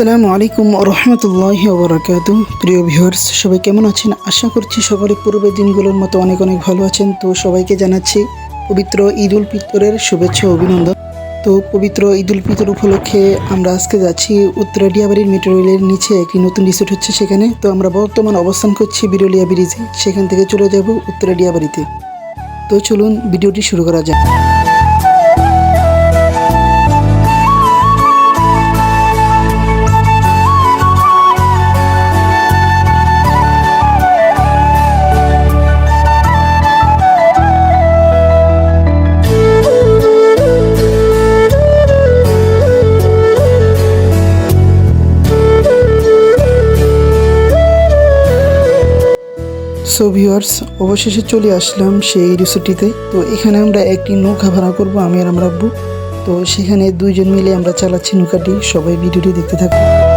আসসালামু আলাইকুম রহমতুল্লাহি ওয়া বারাকাতুহু। প্রিয় ভিউয়ার্স, সবাই কেমন আছেন? আশা করছি সকলে পূর্বের দিনগুলোর মতো অনেক অনেক ভালো আছেন। তো সবাইকে জানাচ্ছি পবিত্র ঈদ উল ফিতরের শুভেচ্ছা ও অভিনন্দন। তো পবিত্র ঈদ উল ফিতর উপলক্ষে আমরা আজকে যাচ্ছি উত্তরা ডিয়াবাড়ির মেট্রো রেলের নিচে একটি নতুন রিসোর্ট হচ্ছে সেখানে। তো আমরা বর্তমান অবস্থান করছি বিরলিয়া ব্রিজে, সেখান থেকে চলে যাব উত্তরা ডিয়াবাড়িতে। তো চলুন ভিডিওটি শুরু করা যাক। সো ভিউয়ার্স, অবশেষে চলে আসলাম সেই রিসোর্টটিতে। তো এখানে আমরা একটি নৌকা ভাড়া করব, আমি আর আমার আব্বু। তো সেখানে দুইজন মিলে আমরা চালাচ্ছি নৌকাটি। সবাই ভিডিওটি দেখতে থাকুন।